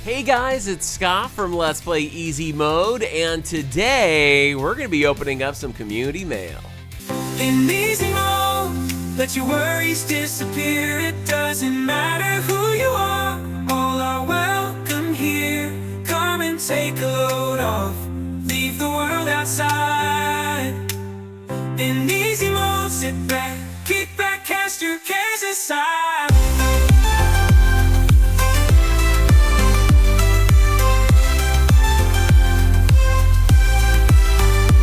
Hey guys, it's Scott from Let's Play Easy Mode, and today we're going to be opening up some community mail. In easy mode, let your worries disappear. It doesn't matter who you are, all are welcome here. Come and take a load off, leave the world outside. In easy mode, sit back, kick back, cast your cares aside.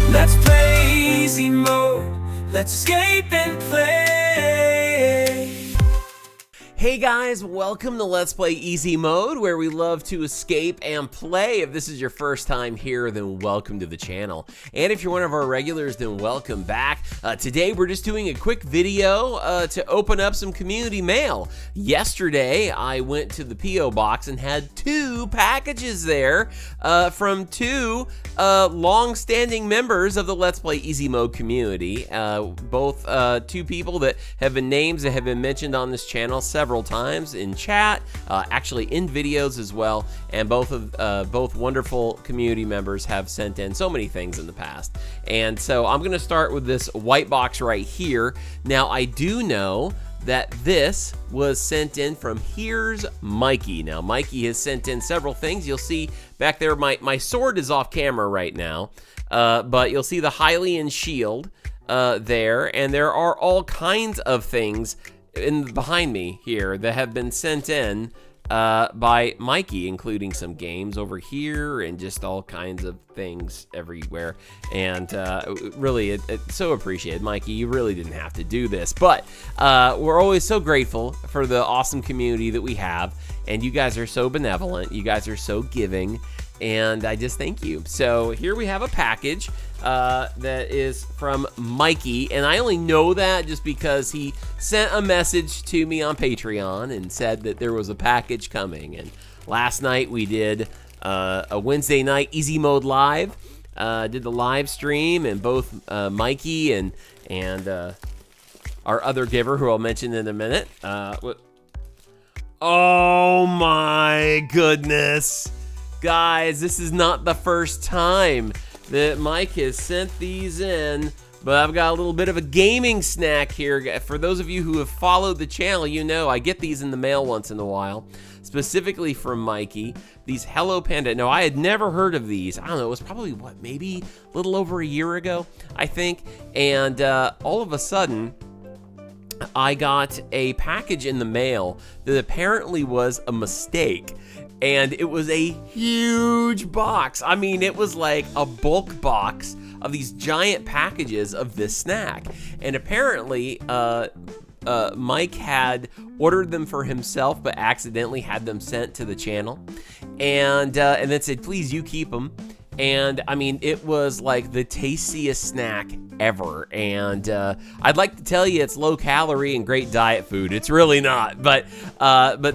Let's play easy mode, let's escape and play. Hey guys, welcome to Let's Play Easy Mode, where we love to escape and play. If this is your first time here, then welcome to the channel. And if you're one of our regulars, then welcome back. Today we're just doing a quick video to open up some community mail. Yesterday, I went to the P.O. box and had 2 packages there from 2 long-standing members of the Let's Play Easy Mode community. Both 2 people that have been names that have been mentioned on this channel several times in chat, actually in videos as well, and both wonderful community members have sent in so many things in the past. And so I'm gonna start with this white box right here. Now I do know that this was sent in from Here's Mikey. Now Mikey has sent in several things. You'll see back there my sword is off camera right now, but you'll see the Hylian shield there, and there are all kinds of things behind me here that have been sent in by Mikey, including some games over here and just all kinds of things everywhere. And really, it's so appreciated. Mikey, you really didn't have to do this, but we're always so grateful for the awesome community that we have, and you guys are so benevolent, you guys are so giving, and I just thank you. So here we have a package that is from Mikey, and I only know that just because he sent a message to me on Patreon and said that there was a package coming. And last night we did a Wednesday night Easy Mode live, did the live stream, and both Mikey and our other giver, who I'll mention in a minute. Oh my goodness, guys, this is not the first time that Mike has sent these in, but I've got a little bit of a gaming snack here. For those of you who have followed the channel, you know I get these in the mail once in a while, specifically from Mikey. These Hello Panda. No, I had never heard of these. I don't know, it was probably, what, maybe a little over a year ago, I think. And all of a sudden, I got a package in the mail that apparently was a mistake. And it was a huge box. I mean, it was like a bulk box of these giant packages of this snack. And apparently, Mike had ordered them for himself, but accidentally had them sent to the channel. And then said, please, you keep them. And I mean, it was like the tastiest snack ever. And I'd like to tell you it's low calorie and great diet food. It's really not. But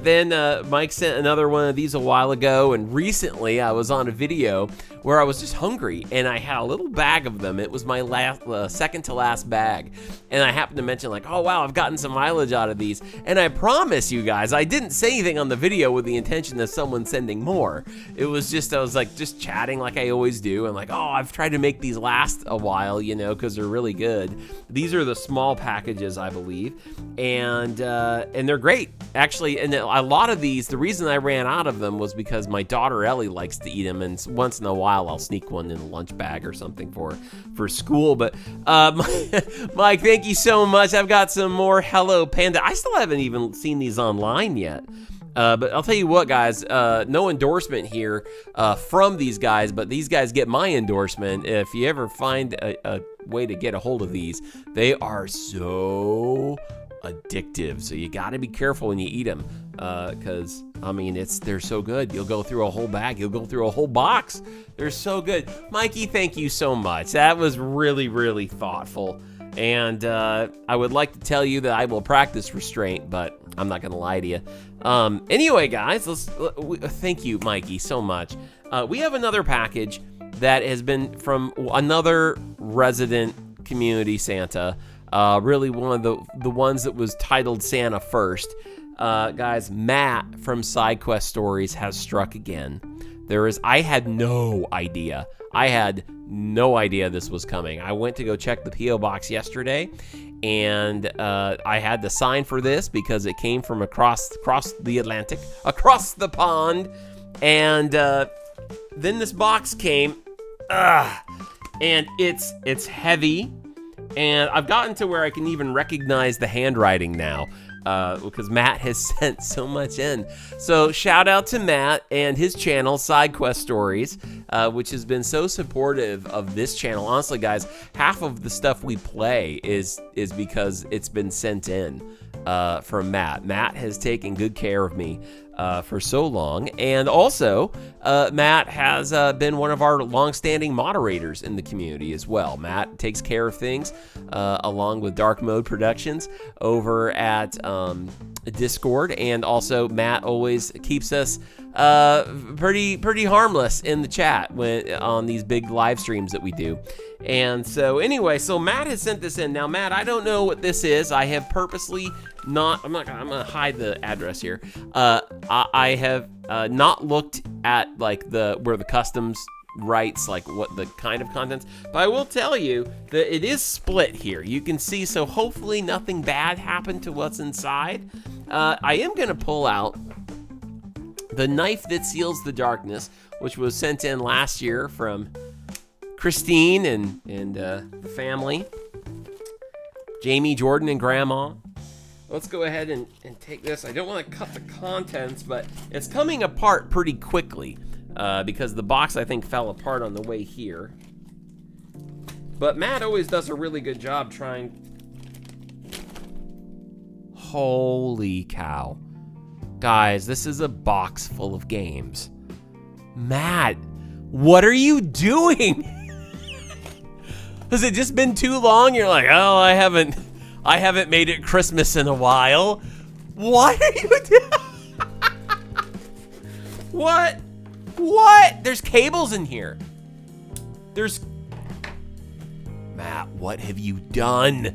then Mike sent another one of these a while ago, and recently I was on a video where I was just hungry and I had a little bag of them. It was my second to last bag, and I happened to mention, like, oh wow, I've gotten some mileage out of these. And I promise you guys, I didn't say anything on the video with the intention of someone sending more. It was just, I was like just chatting like I always do, and like, oh, I've tried to make these last a while, you know, because they're really good. These are the small packages, I believe, and they're great, actually. And a lot of these, the reason I ran out of them was because my daughter Ellie likes to eat them, and once in a while I'll sneak one in a lunch bag or something for school. But Mike, thank you so much. I've got some more Hello Panda. I still haven't even seen these online yet. But I'll tell you what, guys, no endorsement here from these guys, but these guys get my endorsement. If you ever find a way to get a hold of these, they are so addictive, so you got to be careful when you eat them, because I mean, they're so good. You'll go through a whole bag, you'll go through a whole box. They're so good. Mikey, thank you so much. That was really, really thoughtful. And I would like to tell you that I will practice restraint, but I'm not gonna lie to you. Anyway, guys, thank you, Mikey, so much. We have another package that has been from another resident community Santa. Really one of the ones that was titled Santa first. Guys, Matt from SideQuest Stories has struck again. I had no idea. This was coming. I went to go check the P.O. box yesterday, and I had to sign for this because it came from across the Atlantic, across the pond, and then this box came, and it's heavy, and I've gotten to where I can even recognize the handwriting now. Because Matt has sent so much in. So shout out to Matt and his channel, SideQuest Stories, which has been so supportive of this channel. Honestly, guys, half of the stuff we play is because it's been sent in from Matt. Matt has taken good care of me for so long. And also, Matt has been one of our longstanding moderators in the community as well. Matt takes care of things along with Dark Mode Productions over at Discord, and also Matt always keeps us pretty harmless in the chat on these big live streams that we do. And so anyway, so Matt has sent this in. Now, Matt, I don't know what this is. I have purposely I'm gonna hide the address here. I have not looked at like where the customs rights, like what the kind of contents, but I will tell you that it is split here. You can see, so hopefully nothing bad happened to what's inside. I am gonna pull out the Knife That Seals the Darkness, which was sent in last year from Christine and the family, Jamie, Jordan, and Grandma. Let's go ahead and take this. I don't want to cut the contents, but it's coming apart pretty quickly because the box, I think, fell apart on the way here. But Matt always does a really good job trying. Holy cow. Guys, this is a box full of games. Matt, what are you doing? Has it just been too long? You're like, oh, I haven't made it Christmas in a while. What are you doing? What? There's cables in here. Matt, what have you done?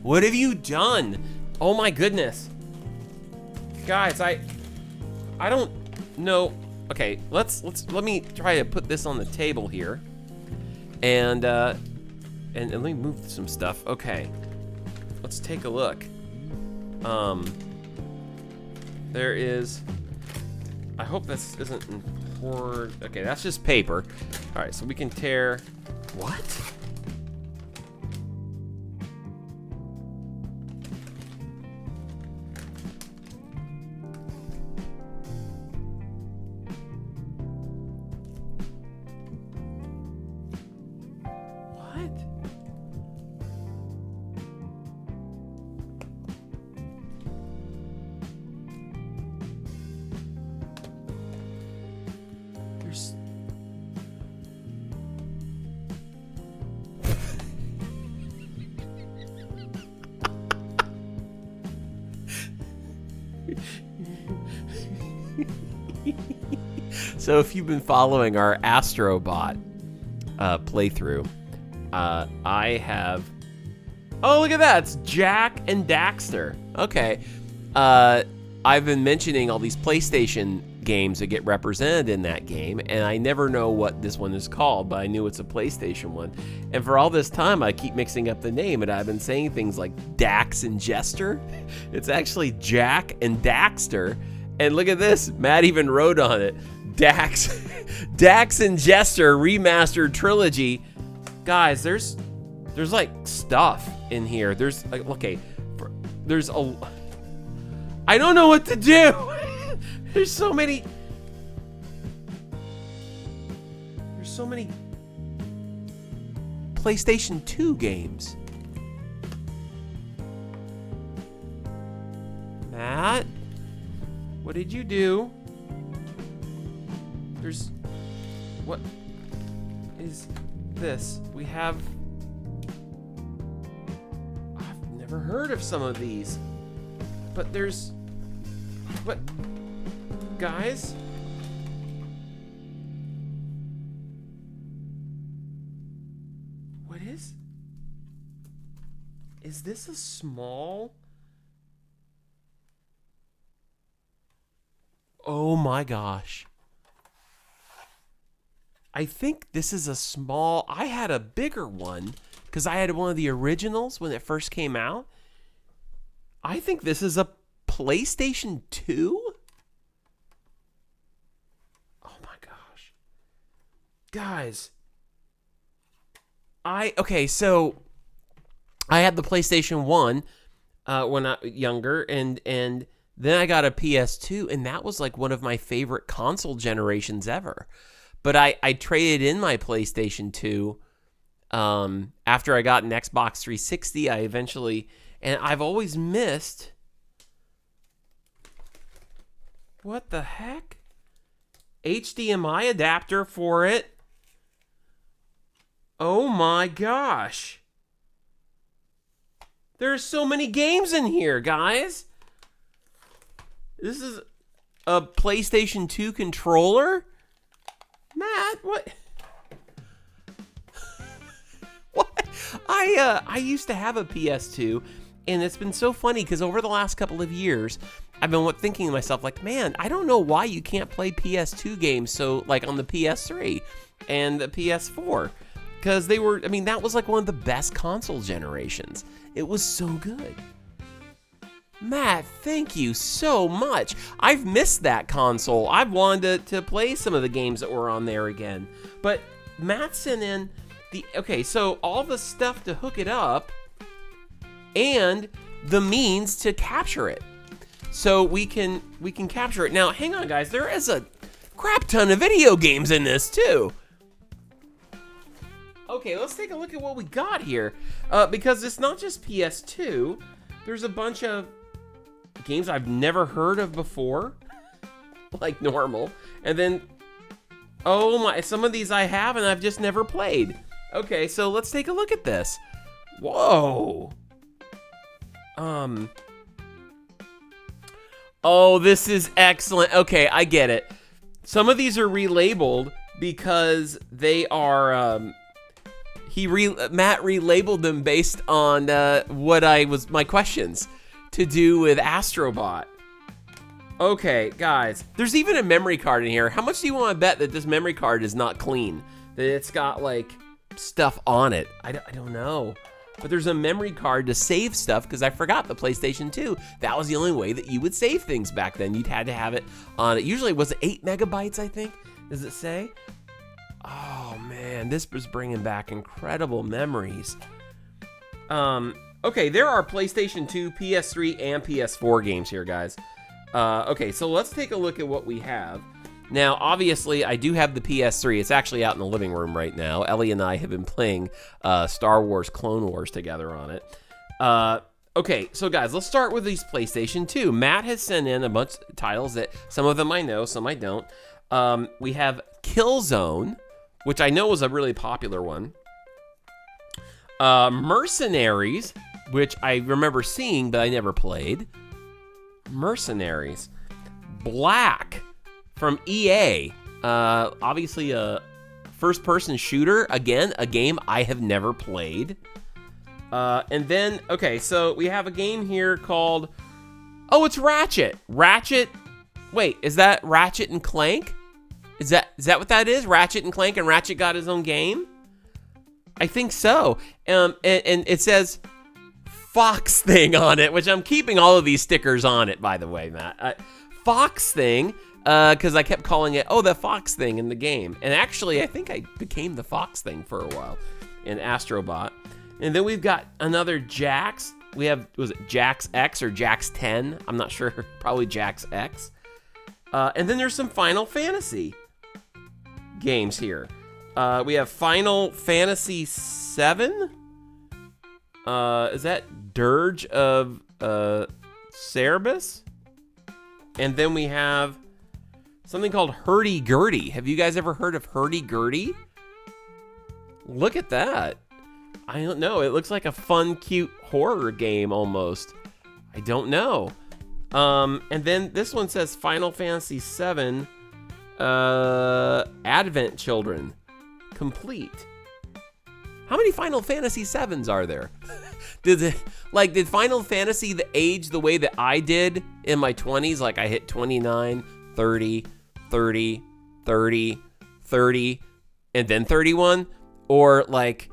What have you done? Oh my goodness. Guys, I don't know. Okay, let me try to put this on the table here. And let me move some stuff. Okay. Let's take a look. There is, I hope this isn't poured. Okay, that's just paper. All right, so we can tear, what? So if you've been following our Astrobot playthrough, I have... Oh, look at that. It's Jack and Daxter. Okay. I've been mentioning all these PlayStation games that get represented in that game, and I never know what this one is called, but I knew it's a PlayStation one. And for all this time, I keep mixing up the name, and I've been saying things like Dax and Jester. It's actually Jack and Daxter. And look at this. Matt even wrote on it. Dax and Jester Remastered Trilogy. Guys, there's like stuff in here. There's like, okay, there's a... I don't know what to do. There's so many PlayStation 2 games. Matt, what did you do? What is this? We have... I've never heard of some of these. But there's... What? Guys? What is... Is this a small... Oh my gosh. I think this is a small, I had a bigger one because I had one of the originals when it first came out. I think this is a PlayStation 2? Oh my gosh. Guys. Okay, so I had the PlayStation 1 when I was younger, and then I got a PS2, and that was like one of my favorite console generations ever. But I traded in my PlayStation 2 after I got an Xbox 360. I eventually, and I've always missed. What the heck? HDMI adapter for it. Oh my gosh. There's so many games in here, guys. This is a PlayStation 2 controller? Matt, what? What? I used to have a PS2, and it's been so funny because over the last couple of years, I've been thinking to myself, like, man, I don't know why you can't play PS2 games so, like, on the PS3 and the PS4. Because they were, I mean, that was like one of the best console generations. It was so good. Matt, thank you so much. I've missed that console. I've wanted to play some of the games that were on there again. But Matt sent in okay, so all the stuff to hook it up and the means to capture it. So we can capture it. Now, hang on, guys. There is a crap ton of video games in this, too. Okay, let's take a look at what we got here. Because it's not just PS2. There's a bunch of games I've never heard of before. Like normal. And then, oh my, some of these I have and I've just never played. Okay, so let's take a look at this. Whoa. Oh, this is excellent. Okay, I get it. Some of these are relabeled because they are, Matt relabeled them based on my questions to do with Astrobot. Okay, guys, there's even a memory card in here. How much do you want to bet that this memory card is not clean? That it's got like stuff on it? I don't know. But there's a memory card to save stuff because I forgot the PlayStation 2. That was the only way that you would save things back then. You'd had to have it on it. Usually it was 8 megabytes, I think. Does it say? Oh man, this was bringing back incredible memories. Okay, there are PlayStation 2, PS3, and PS4 games here, guys. Okay, so let's take a look at what we have. Now, obviously, I do have the PS3. It's actually out in the living room right now. Ellie and I have been playing Star Wars Clone Wars together on it. Okay, so guys, let's start with these PlayStation 2. Matt has sent in a bunch of titles that some of them I know, some I don't. We have Killzone, which I know was a really popular one. Mercenaries, which I remember seeing, but I never played. Mercenaries. Black from EA. Obviously a first-person shooter. Again, a game I have never played. And then, okay, so we have a game here called... Oh, it's Ratchet. Ratchet... Wait, is that Ratchet and Clank? Is that what that is? Ratchet and Clank, and Ratchet got his own game? I think so. And it says Fox Thing on it, which I'm keeping all of these stickers on it, by the way, Matt. Fox Thing, because I kept calling it, the Fox Thing in the game. And actually, I think I became the Fox Thing for a while in Astrobot. And then we've got another Jax. We have, was it Jax X or Jax 10? I'm not sure. Probably Jax X. And then there's some Final Fantasy games here. We have Final Fantasy 7. Is that Dirge of Cerberus? And then we have something called Hurdy-Gurdy. Have you guys ever heard of Hurdy-Gurdy? Look at that. I don't know. It looks like a fun, cute horror game almost. I don't know. And then this one says Final Fantasy 7 Advent Children complete. How many Final Fantasy 7s are there? Did Final Fantasy age the way that I did in my 20s? Like I hit 29, 30, 30, 30, 30, and then 31? Or like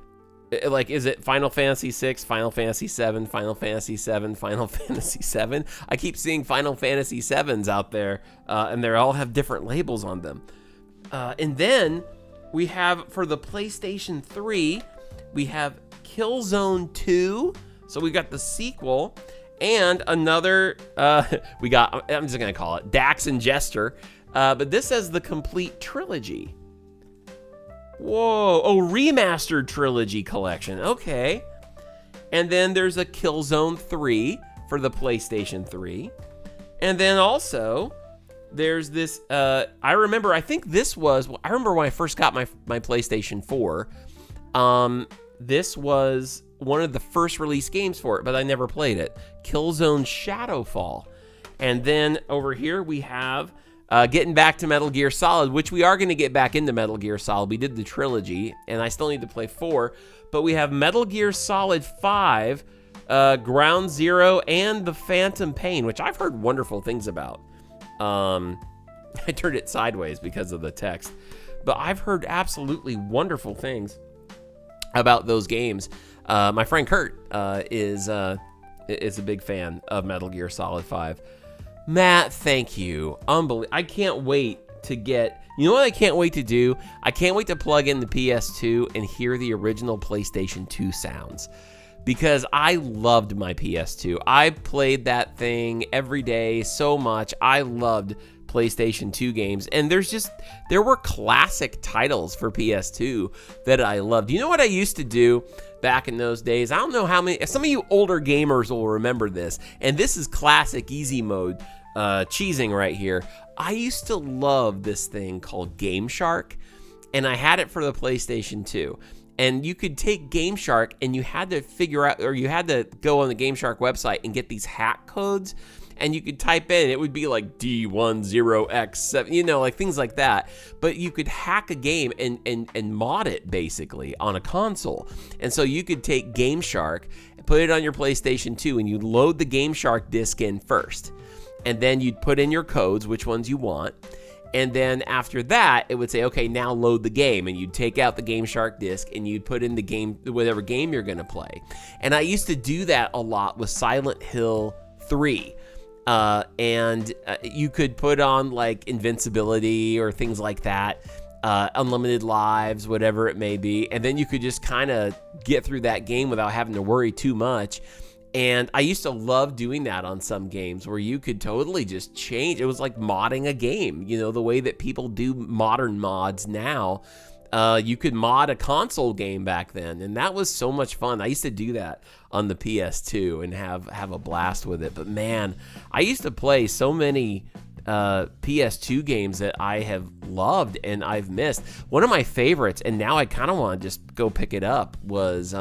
is it Final Fantasy 6, Final Fantasy 7, Final Fantasy 7, Final Fantasy 7? I keep seeing Final Fantasy 7s out there, and they all have different labels on them. And then we have, for the PlayStation 3, we have Killzone 2. So we got the sequel, and another, I'm just going to call it Dax and Jester. But this says the complete trilogy. Whoa. Oh, remastered trilogy collection. Okay. And then there's a Killzone 3 for the PlayStation 3. And then also there's this, I remember when I first got my PlayStation 4, this was one of the first release games for it, but I never played it. Killzone Shadowfall. And then over here we have getting back to Metal Gear Solid, which we are going to get back into Metal Gear Solid. We did the trilogy, and I still need to play 4. But we have Metal Gear Solid 5, Ground Zero, and The Phantom Pain, which I've heard wonderful things about. I turned it sideways because of the text. But I've heard absolutely wonderful things about those games. My friend Kurt is a big fan of Metal Gear Solid 5. Matt, thank you. I can't wait to get... You know what I can't wait to do? I can't wait to plug in the PS2 and hear the original PlayStation 2 sounds. Because I loved my PS2. I played that thing every day so much. I loved PlayStation 2 games. And there were classic titles for PS2 that I loved. You know what I used to do back in those days? I don't know how many, some of you older gamers will remember this. And this is classic easy mode cheesing right here. I used to love this thing called Game Shark. And I had it for the PlayStation 2. And you could take Game Shark and you had to figure out, or you had to go on the Game Shark website and get these hack codes. And you could type in, it would be like D10X7, like things like that. But you could hack a game and mod it basically on a console. And so you could take Game Shark, put it on your PlayStation 2, and you'd load the Game Shark disc in first. And then you'd put in your codes, which ones you want. And then after that, it would say, okay, now load the game. And you'd take out the Game Shark disc and you'd put in the game, whatever game you're going to play. And I used to do that a lot with Silent Hill 3. You could put on like invincibility or things like that, unlimited lives, whatever it may be. And then you could just kind of get through that game without having to worry too much. And I used to love doing that on some games where you could totally just change. It was like modding a game, the way that people do modern mods now. You could mod a console game back then, and that was so much fun. I used to do that on the PS2 and have a blast with it. But man, I used to play so many PS2 games that I have loved and I've missed. One of my favorites, and now I kind of want to just go pick it up, was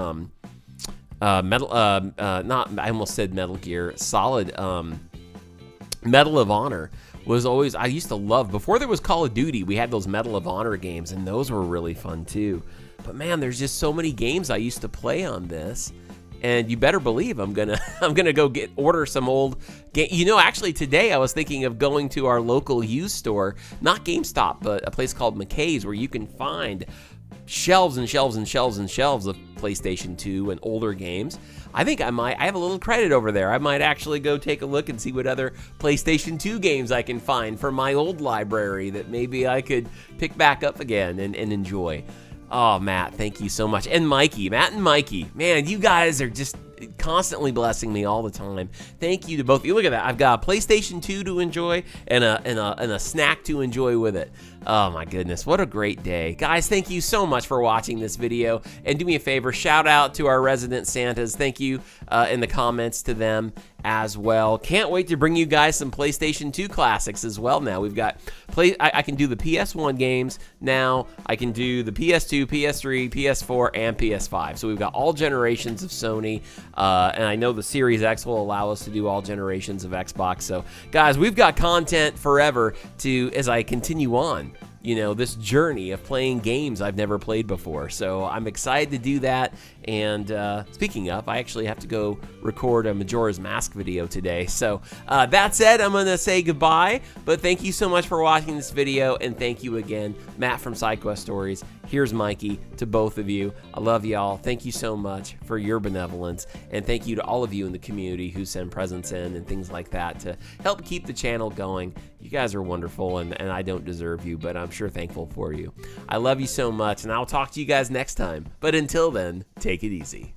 I almost said Metal Gear Solid. Medal of Honor was always, I used to love, before there was Call of Duty, we had those Medal of Honor games, and those were really fun too. But man, there's just so many games I used to play on this, and you better believe I'm gonna go order some old game. Actually today I was thinking of going to our local used store, not GameStop, but a place called McKay's, where you can find shelves and shelves and shelves and shelves of PlayStation 2 and older games. I think I have a little credit over there. I might actually go take a look and see what other PlayStation 2 games I can find for my old library that maybe I could pick back up again and enjoy. Oh, Matt, thank you so much. And Mikey, Matt and Mikey, man, you guys are just constantly blessing me all the time. Thank you to both of you. Look at that. I've got a PlayStation 2 to enjoy and a snack to enjoy with it. Oh my goodness, what a great day. Guys, thank you so much for watching this video. And do me a favor, shout out to our resident Santas. Thank you in the comments to them as well. Can't wait to bring you guys some PlayStation 2 classics as well now. We've got I can do the PS1 games now. I can do the PS2, PS3, PS4, and PS5. So we've got all generations of Sony. And I know the Series X will allow us to do all generations of Xbox. So guys, we've got content forever as I continue on this journey of playing games I've never played before. So I'm excited to do that. And speaking of, I actually have to go record a Majora's Mask video today. So that said, I'm going to say goodbye. But thank you so much for watching this video. And thank you again, Matt from SideQuest Stories. Here's Mikey to both of you. I love y'all. Thank you so much for your benevolence. And thank you to all of you in the community who send presents in and things like that to help keep the channel going. You guys are wonderful, and I don't deserve you, but I'm sure thankful for you. I love you so much, and I'll talk to you guys next time. But until then, take it easy.